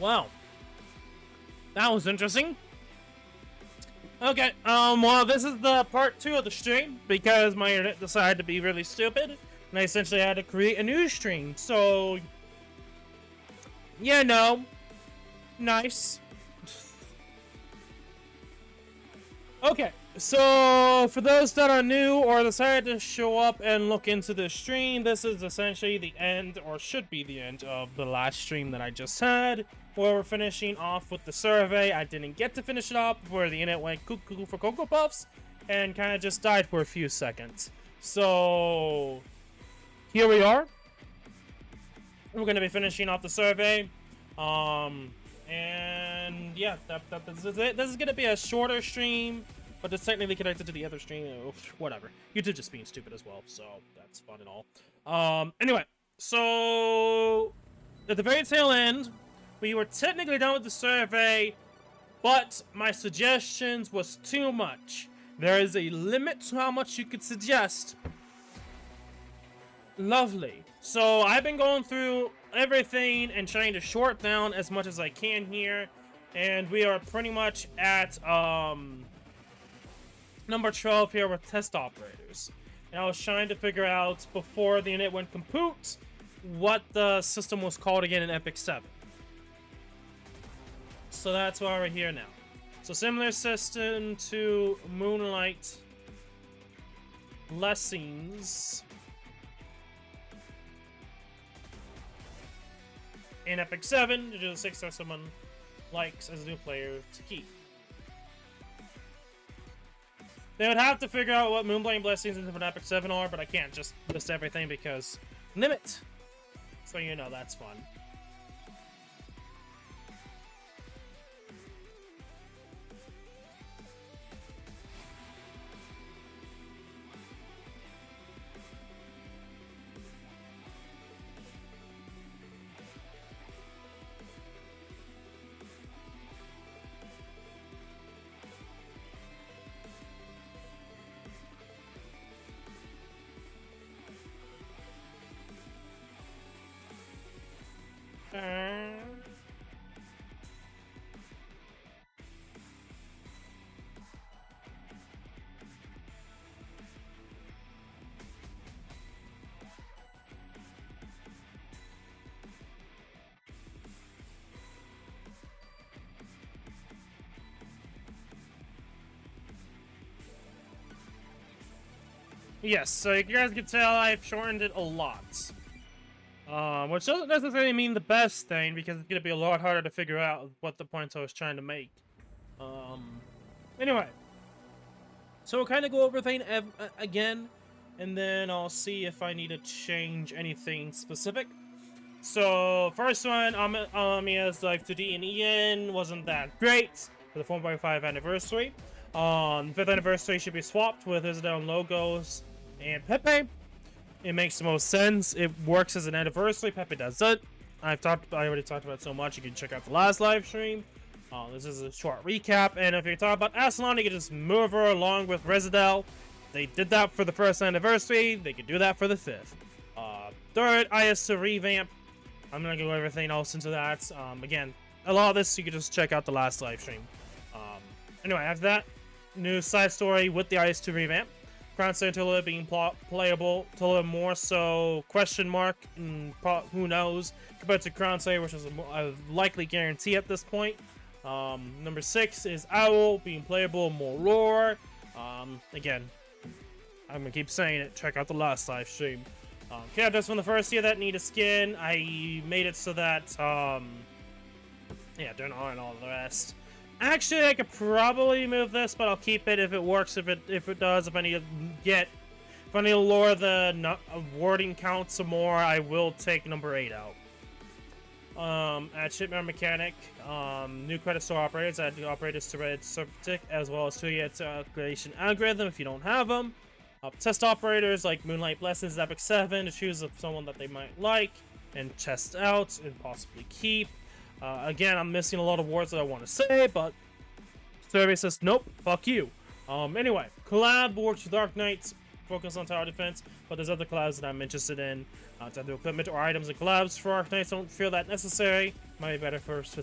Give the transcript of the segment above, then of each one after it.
Well, that was interesting. Okay, well, this is the part 2 of the stream, because my internet decided to be really stupid, and I essentially had to create a new stream, so... Yeah, no. Nice. Okay, so for those that are new or decided to show up and look into the stream, this is essentially the end, or should be the end, of the last stream that I just had, where we're finishing off with the survey. I didn't get to finish it off before the internet went cuckoo for Cocoa Puffs, and kind of just died for a few seconds. So, here we are. We're going to be finishing off the survey. And yeah, this is it. This is going to be a shorter stream, but it's technically connected to the other stream. Whatever. YouTube just being stupid as well, so that's fun and all. Anyway, so at the very tail end, we were technically done with the survey, but my suggestions was too much. There is a limit to how much you could suggest. Lovely. So I've been going through everything and trying to short down as much as I can here, and we are pretty much at number 12 here with test operators. And I was trying to figure out, before the internet went kaput, what the system was called again in Epic 7. So that's why we're here now. So similar system to Moonlight Blessings in Epic 7, to do the 6 that someone likes as a new player to keep. They would have to figure out what Moonlight Blessings in Epic 7 are, but I can't just list everything because limit. So you know that's fun. Yes, so you guys can tell I've shortened it a lot. Which doesn't necessarily mean the best thing, because it's going to be a lot harder to figure out what the points I was trying to make. Anyway. So we'll kind of go over everything again, and then I'll see if I need to change anything specific. So, first one, Amiya's Life 2D and Ian wasn't that great for the 4.5 anniversary. The 5th anniversary should be swapped with his own logos and Pepe. It makes the most sense. It works as an anniversary. Pepe does it. I already talked about it so much. You can check out the last live stream. This is a short recap. And if you're talking about Aslan, you can just move her along with Residel. They did that for the 1st anniversary. They could do that for the 5th. 3rd, IS2 revamp. I'm not gonna go everything else into that. Again, a lot of this you can just check out the last live stream. Anyway, after that, new side story with the IS2 revamp. Crown Santilla being playable, Tilla more so question mark, and who knows, compared to Crown Slayer, which is a likely guarantee at this point. Number 6 is Owl being playable, more roar. Again, I'm gonna keep saying it, check out the last live stream. Characters from the first year that need a skin, I made it so that, yeah, don't know and all the rest. Actually, I could probably move this, but I'll keep it if it works. If it does, if I need to lower the wording count some more, I will take number 8 out. Add shipment mechanic, new credit store operators, add new operators to Red Serptic, as well as 2-year creation algorithm if you don't have them. Test operators like Moonlight Blessings, Epic 7 to choose someone that they might like and test out and possibly keep. Again, I'm missing a lot of words that I want to say, but survey says nope, fuck you. Anyway, collab works with Arknights. focus on tower defense, but there's other collabs that I'm interested in. To do equipment or items and collabs for Arknights don't feel that necessary. Might be better forced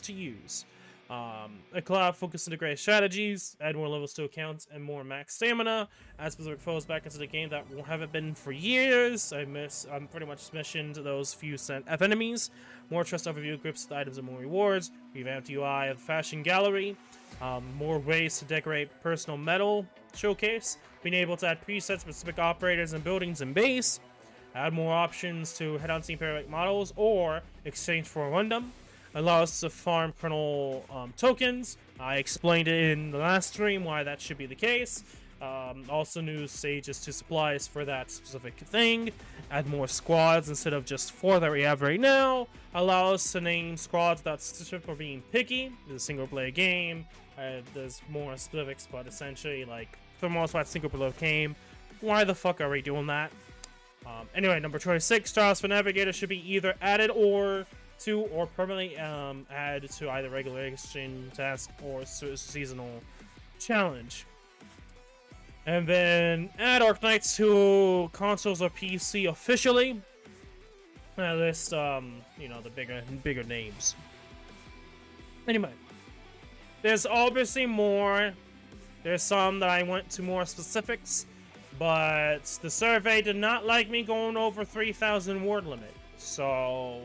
to use. A collab focus integrate strategies, add more levels to accounts, and more max stamina. Add specific foes back into the game that haven't been for years. I'm pretty much missioned those few F enemies. More trust overview grips with items and more rewards. Revamped UI of fashion gallery. More ways to decorate personal metal showcase. Being able to add presets, specific operators and buildings and base. Add more options to head on team paramedic models or exchange for Rundum. Allow us to farm kernel tokens. I explained it in the last stream why that should be the case. Also new stages to supplies for that specific thing. Add more squads instead of just 4 that we have right now. Allow us to name squads without strip or being picky. It's a single player game. There's more specifics, but essentially, like, for the most part, single player game. Why the fuck are we doing that? Anyway, number 26, trials for navigator should be either added or permanently add to either regular exchange task or seasonal challenge. And then add Arknights to consoles or PC officially. I list you know, the bigger names. Anyway, there's obviously more. There's some that I went to more specifics, but the survey did not like me going over 3,000 word limit. So,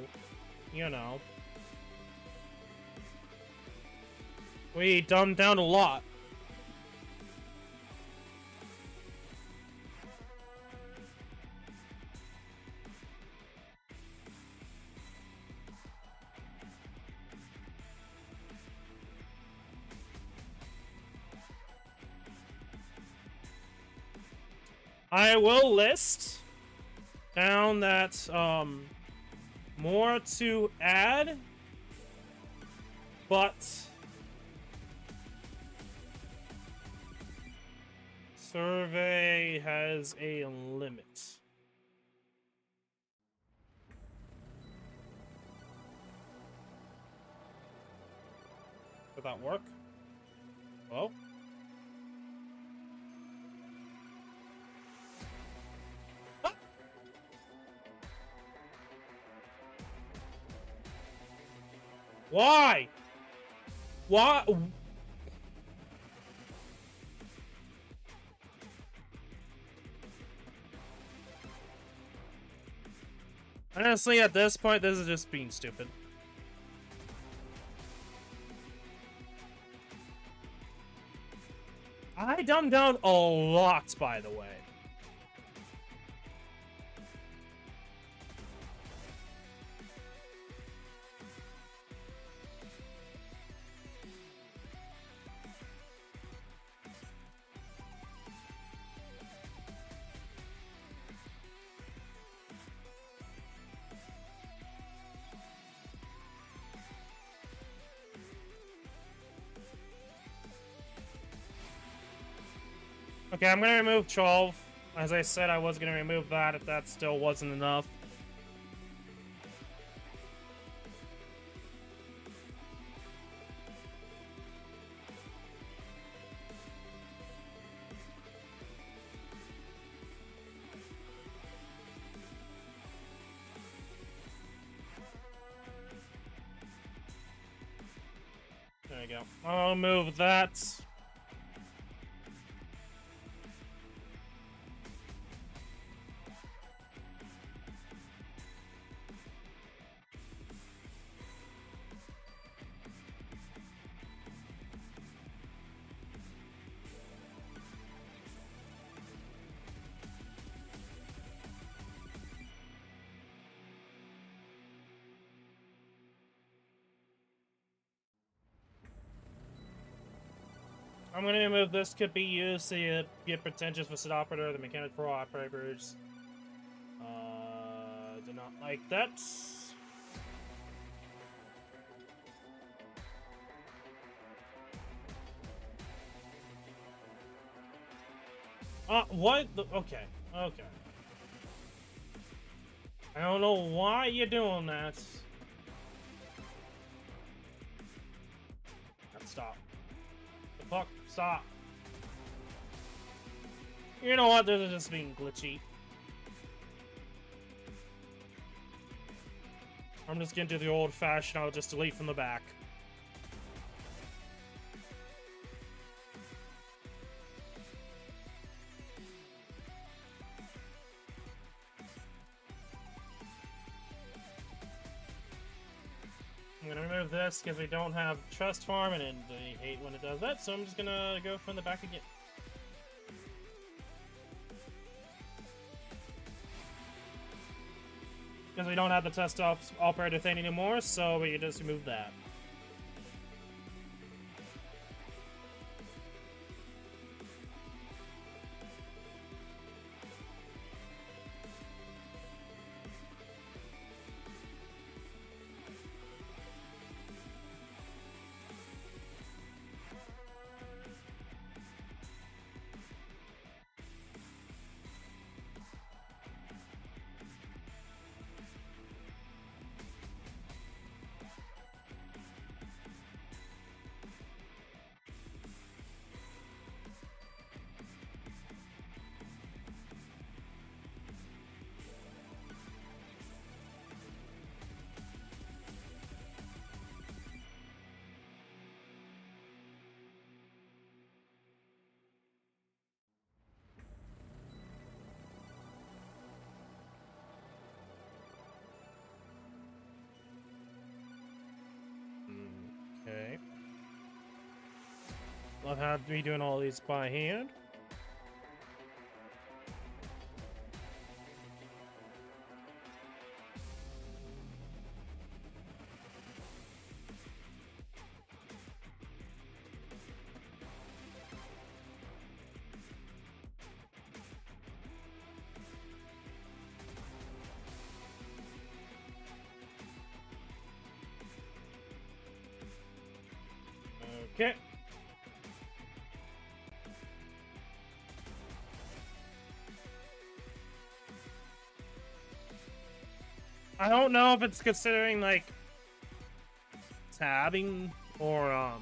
you know, we dumbed down a lot. I will list down that more to add, but survey has a limit. Did that work? Well. Why? Why? Honestly, at this point, this is just being stupid. I dumbed down a lot, by the way. Okay, I'm gonna remove 12. As I said, I was gonna remove that if that still wasn't enough. There you go. I'll move that. I'm gonna remove this. Could be used to get pretentious with operator, the mechanic pro operators. Do not like that. What? Okay. Okay. I don't know why you're doing that. Stop. The fuck? Stop. You know what? They're just being glitchy. I'm just gonna do the old-fashioned, I'll just delete from the back. I'm gonna remove this because we don't have trust farm, and I hate when it does that, so I'm just gonna go from the back again. Because we don't have the test operator thing anymore, so we can just remove that. Okay. Love how me doing all these by hand. Okay. I don't know if it's considering, like, tabbing or,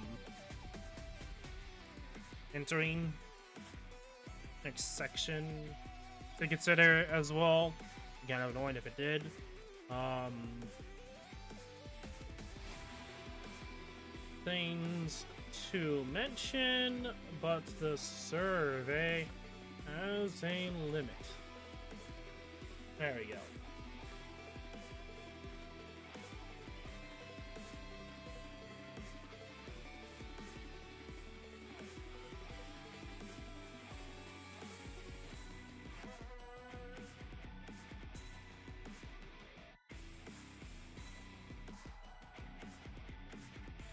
entering next section to consider as well. Again, I would know if it did. Things to mention, but the survey has a limit. There we go.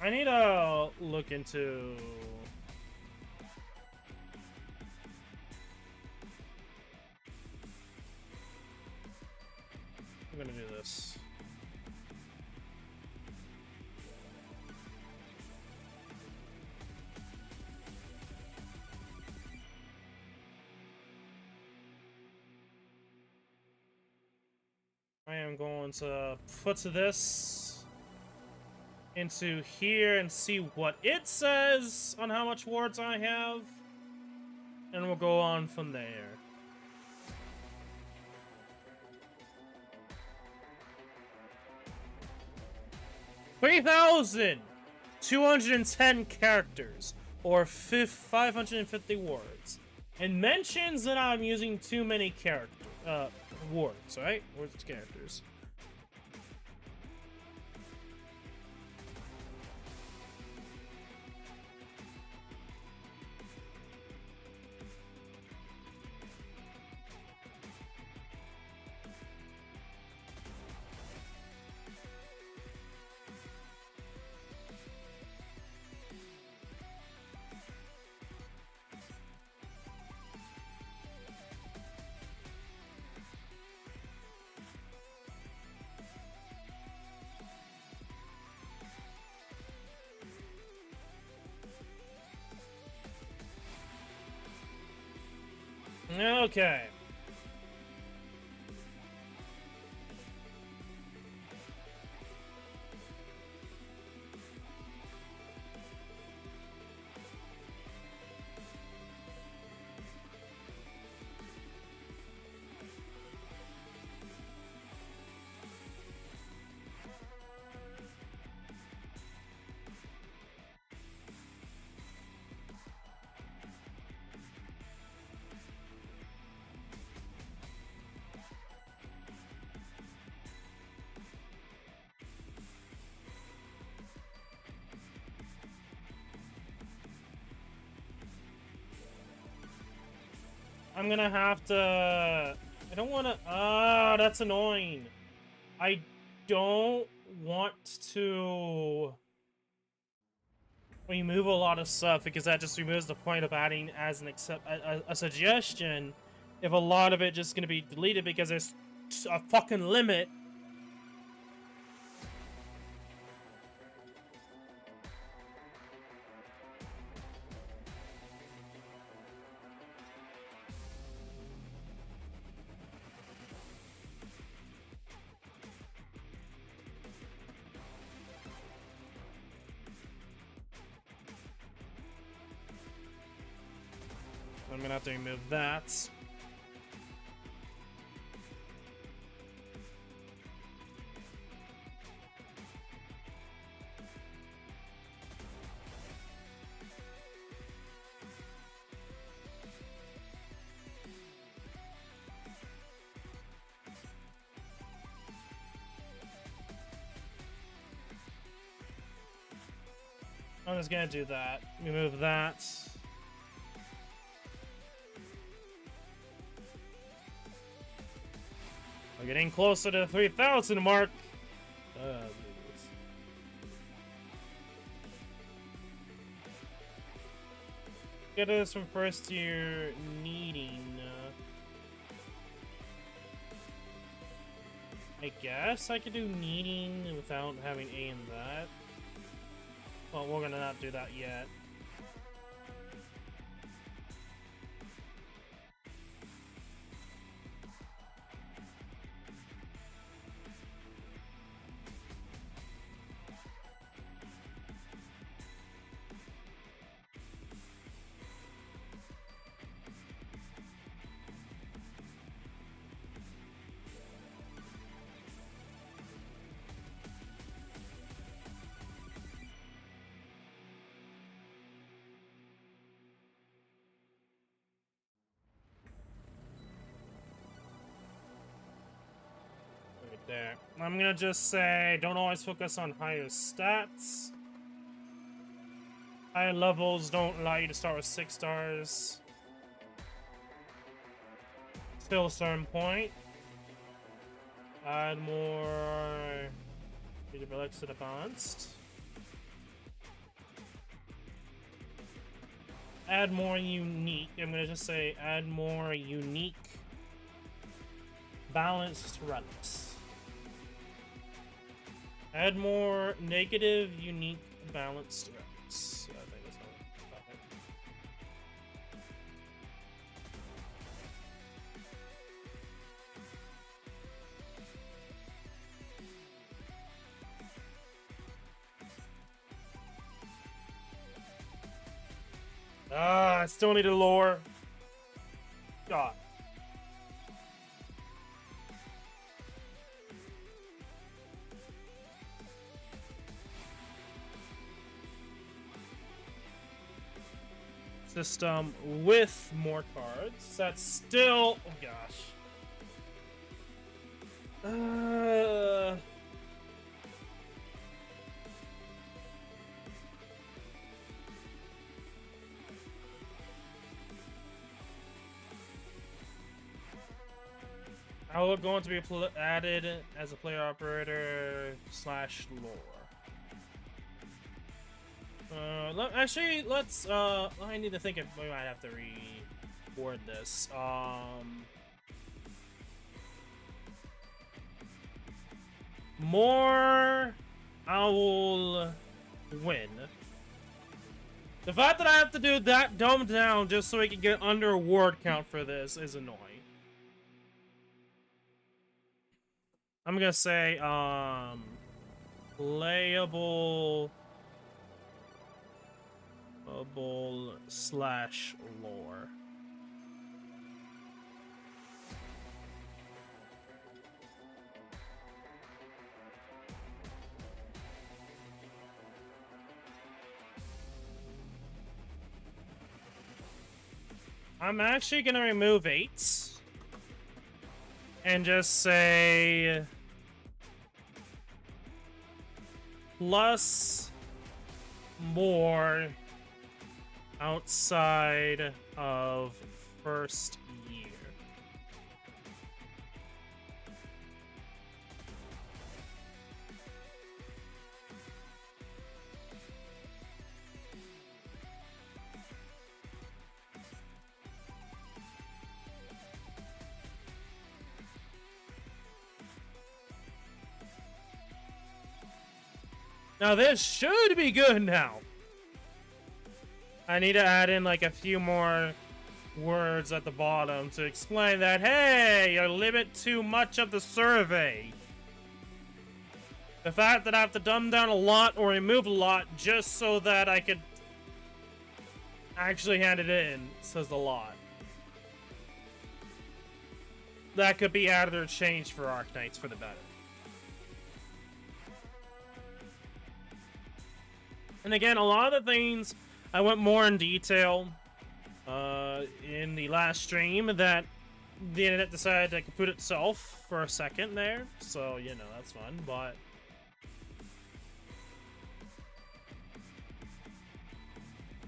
I need to look into... I'm gonna do this. I am going to put this into here and see what it says on how much wards I have, and we'll go on from there. $3,210 characters, or 550 words, and mentions that I'm using too many words, right? Words to characters. Okay. I'm gonna have to... I don't want to... Ah, that's annoying. I don't want to remove a lot of stuff because that just removes the point of adding as an a suggestion if a lot of it just gonna be deleted because there's a fucking limit. I'm gonna have to remove that. I'm just gonna do that. Remove that. We're getting closer to the 3,000 mark. Get us from first year needing. I guess I could do needing without having A in that. Well, we're gonna not do that yet. There. I'm gonna just say, don't always focus on higher stats. Higher levels don't allow you to start with 6 stars. Still a certain point. Add more... Exit advanced. Add more unique. I'm gonna just say, add more unique balanced relics. Add more negative, unique, balanced relics. I think that's about it. Ah, I still need a lore. God. System with more cards. That's still... Oh, gosh. How are going to be added as a player operator / lore? Actually, let's, I need to think if we might have to reword this. More Owl win. The fact that I have to do that dumbed down just so we can get under a word count for this is annoying. I'm gonna say, playable... / lore. I'm actually gonna remove 8 and just say plus more outside of first year. Now this should be good now. I need to add in like a few more words at the bottom to explain that, hey, you limit too much of the survey. The fact that I have to dumb down a lot or remove a lot just so that I could actually hand it in says a lot. That could be added or changed for Arknights for the better. And again, a lot of the things I went more in detail in the last stream that the internet decided to compute itself for a second there. So, you know, that's fun, but...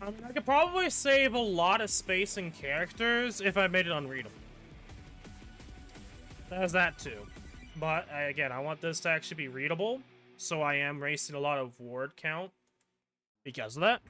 I could probably save a lot of space and characters if I made it unreadable. There's that too. But, again, I want this to actually be readable, so I am wasting a lot of word count because of that.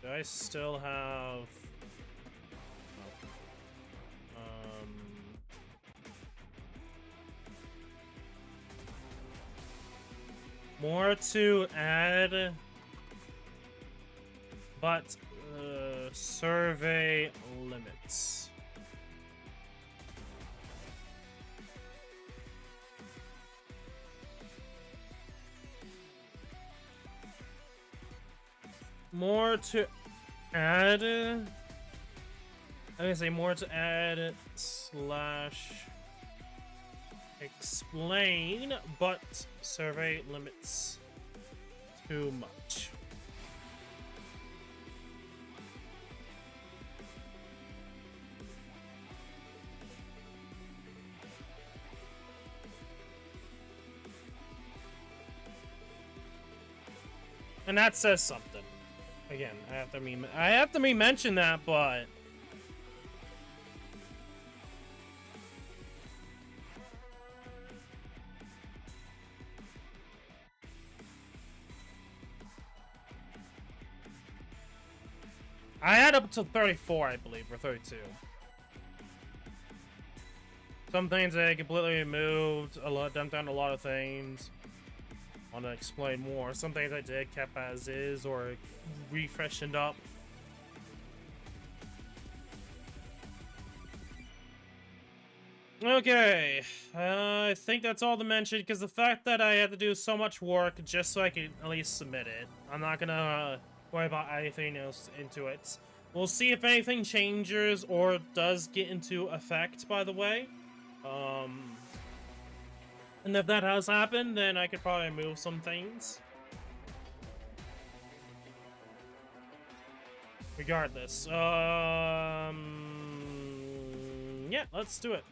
Do I still have... more to add, but survey limits. More to add. I'm gonna say more to add slash explain, but survey limits too much. And that says something. Again, I have to mention that, but I had up to 34, I believe, or 32. Some things I completely removed, dumped down a lot of things. I want to explain more. Some things I did kept as is or refreshened up. Okay, I think that's all to mention, because the fact that I had to do so much work just so I could at least submit it, I'm not gonna worry about anything else into it. We'll see if anything changes or does get into effect, by the way. And if that has happened, then I could probably move some things. Regardless, yeah, let's do it.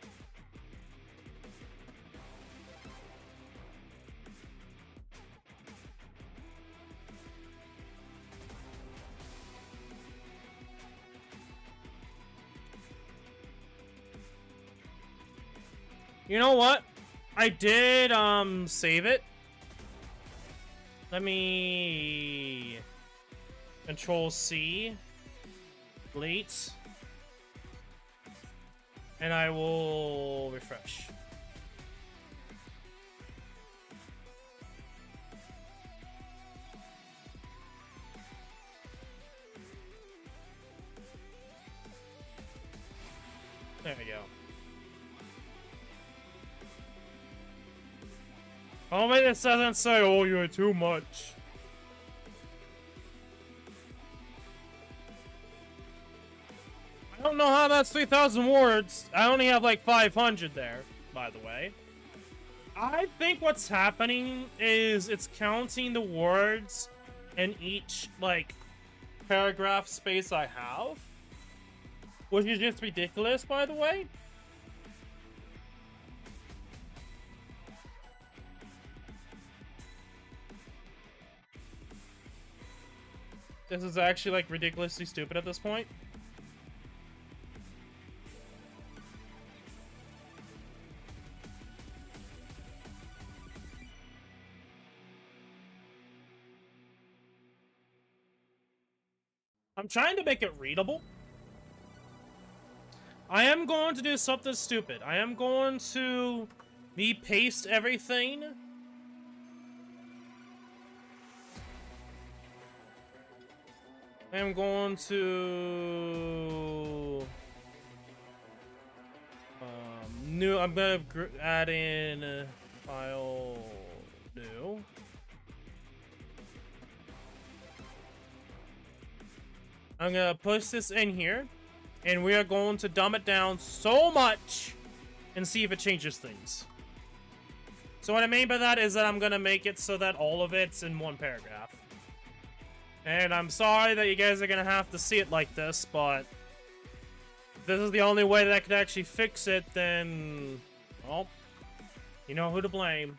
You know what? I did, save it. Let me... Control C. Delete. And I will refresh. There we go. Oh man, this doesn't say, oh, you're too much. I don't know how that's 3,000 words. I only have like 500 there, by the way. I think what's happening is it's counting the words in each, like, paragraph space I have. Which is just ridiculous, by the way. This is actually, like, ridiculously stupid at this point. I'm trying to make it readable. I am going to do something stupid. I am going to paste everything. I am going to I'm gonna add in file new. I'm gonna push this in here, and we are going to dumb it down so much and see if it changes things. So what I mean by that is that I'm gonna make it so that all of it's in one paragraph. And I'm sorry that you guys are gonna have to see it like this, but if this is the only way that I could actually fix it, then, well, you know who to blame.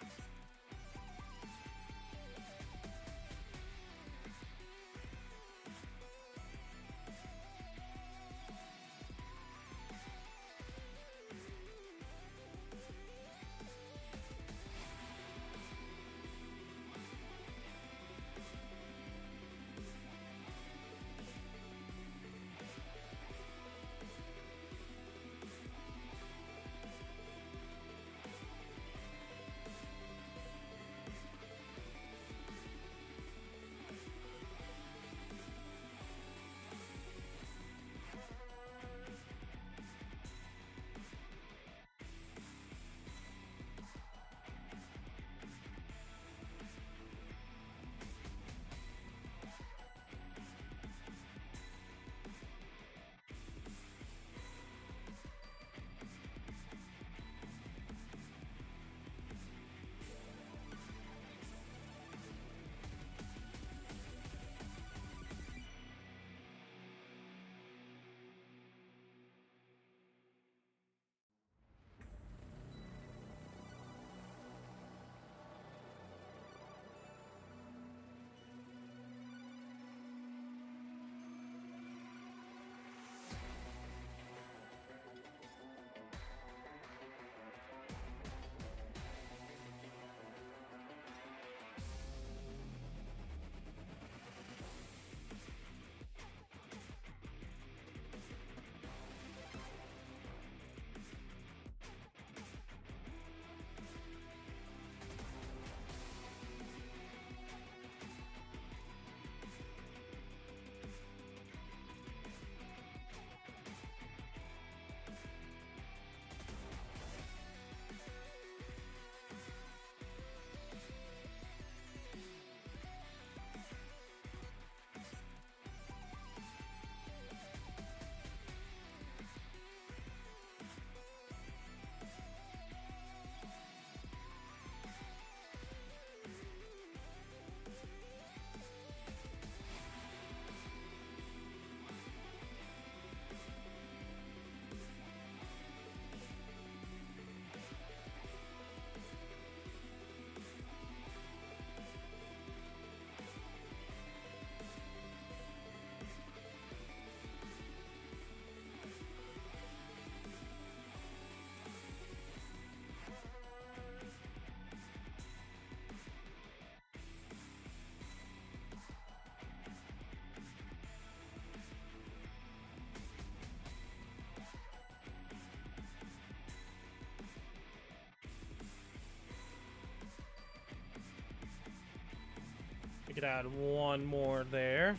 We could add one more there.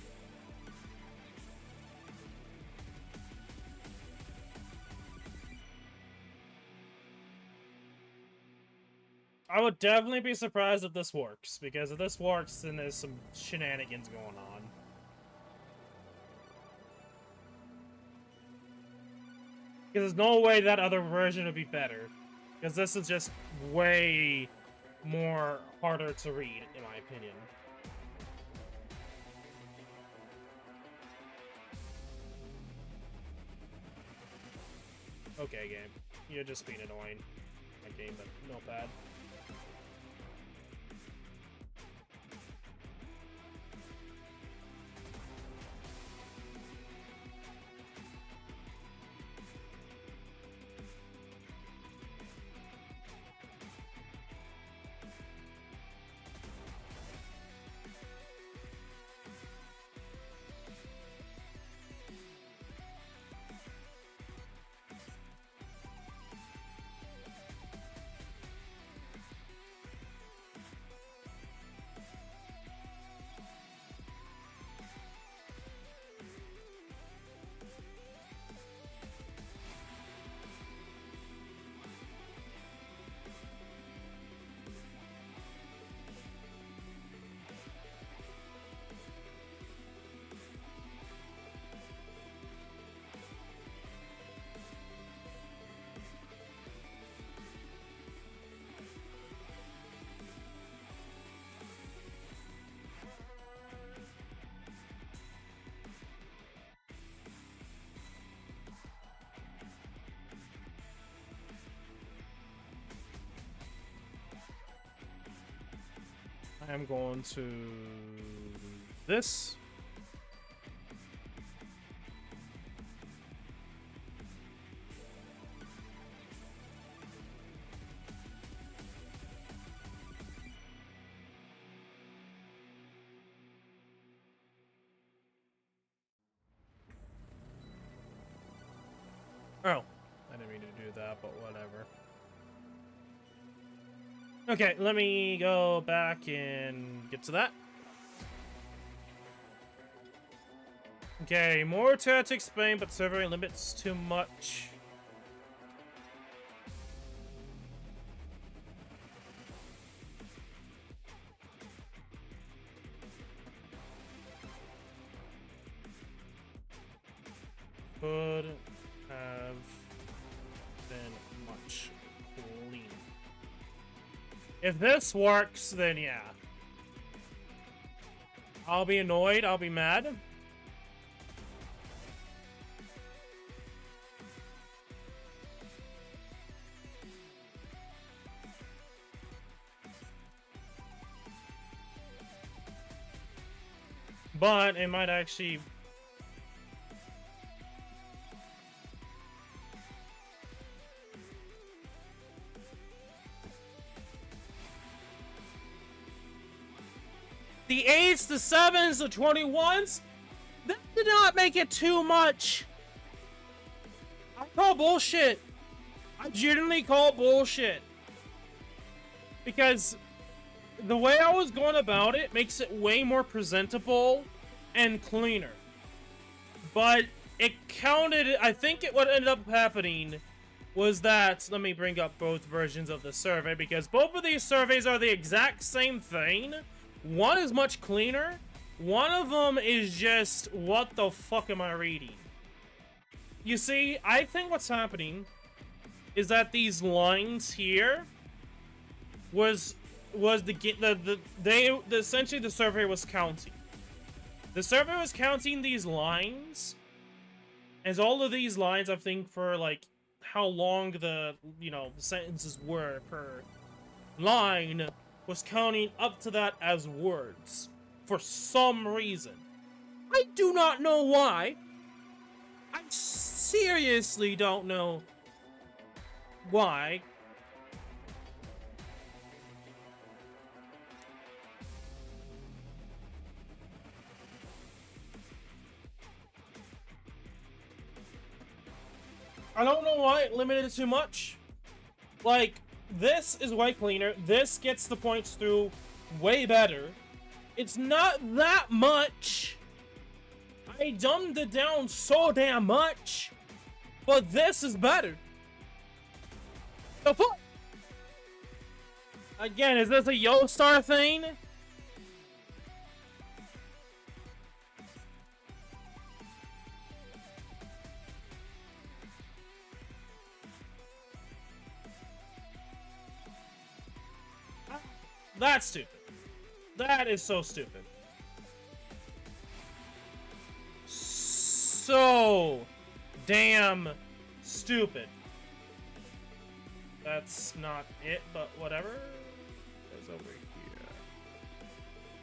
I would definitely be surprised if this works, because if this works, then there's some shenanigans going on. Because there's no way that other version would be better. Because this is just way more harder to read, in my opinion. Okay, game. You're just being annoying. My game, but notepad. I'm going to this. Oh, I didn't mean to do that, but whatever. Okay, let me go back and get to that. Okay, more to explain, but server limits too much. Could have been much cleaner. If this works, then yeah. I'll be annoyed, I'll be mad. But it might actually... The 8s, the 7s, the 21s, that did not make it too much. I call bullshit. I genuinely call bullshit. Because the way I was going about it makes it way more presentable and cleaner. But it counted, I think what ended up happening was that, let me bring up both versions of the survey, because both of these surveys are the exact same thing. One is much cleaner. One of them is just, what the fuck am I reading? You see, I think what's happening is that these lines here essentially the survey was counting. The survey was counting these lines as all of these lines, I think, for like how long the sentences were per line, was counting up to that as words for some reason. I do not know why. I seriously don't know why. I don't know why it limited it too much. Like, this is way cleaner. This gets the points through way better. It's not that much. I dumbed it down so damn much. But this is better. The fuck? Again, is this a Yo-Star thing? That's stupid. That is so stupid. So damn stupid. That's not it, but whatever. It's over here.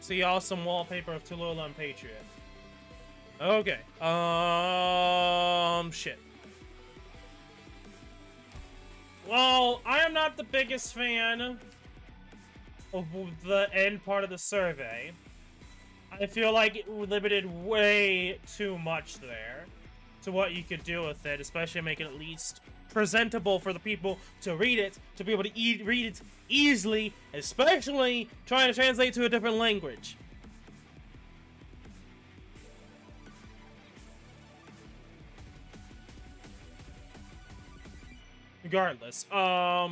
See awesome wallpaper of Tulula and Patriot. Okay. Shit. Well, I am not the biggest fan of the end part of the survey. I feel like it limited way too much there to what you could do with it, especially make it at least presentable for the people to read it, to be able to read it easily, especially trying to translate to a different language. Regardless, what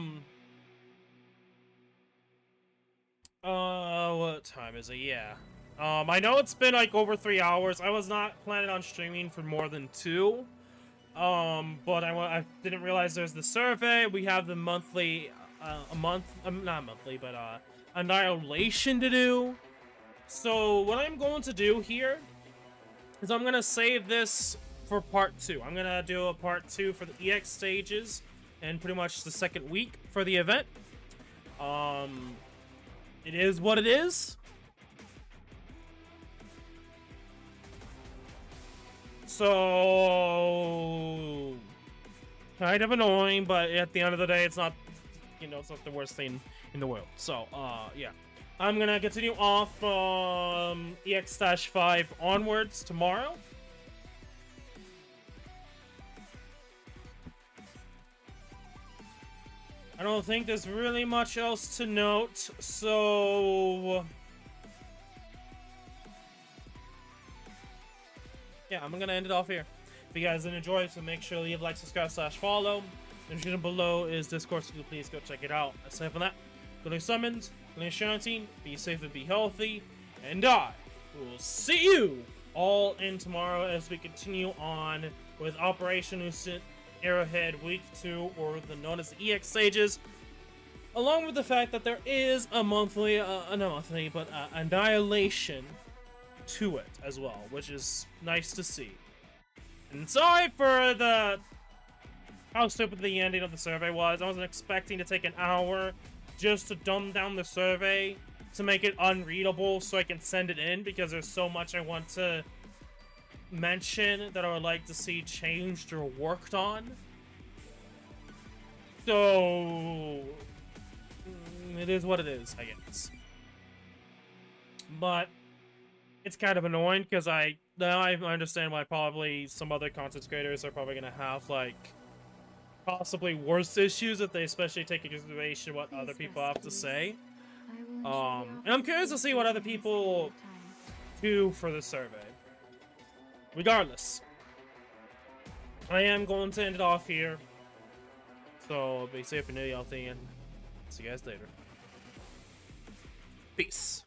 time is it? Yeah. I know it's been like over 3 hours. I was not planning on streaming for more than 2. But I didn't realize there's the survey. We have the monthly, not monthly, but annihilation to do. So what I'm going to do here is I'm gonna save this for part 2. I'm gonna do a part 2 for the EX stages and pretty much the second week for the event. It is what it is. So kind of annoying, but at the end of the day, it's not, you know, it's not the worst thing in the world. So, yeah. I'm gonna continue off from EX-5 onwards tomorrow. I don't think there's really much else to note, so yeah, I'm gonna end it off here. If you guys did enjoy, so make sure to leave a like, subscribe, /follow. The description below is Discord, so please go check it out. Aside from that, good luck summons, good luck shouting, be safe and be healthy, and I will see you all in tomorrow as we continue on with Operation Lucid Arrowhead Week 2, or the known as the EX stages, along with the fact that there is a monthly, not monthly, but Annihilation to it as well, which is nice to see. And sorry for how stupid the ending of the survey was. I wasn't expecting to take an hour just to dumb down the survey to make it unreadable so I can send it in, because there's so much I want to mention that I would like to see changed or worked on. So it is what it is, I guess. But it's kind of annoying because now I understand why probably some other content creators are probably gonna have like possibly worse issues if they especially take into consideration what other people have to say. And I'm curious to see what other people do for the survey. Regardless, I am going to end it off here. So be safe and healthy, and see you guys later. Peace.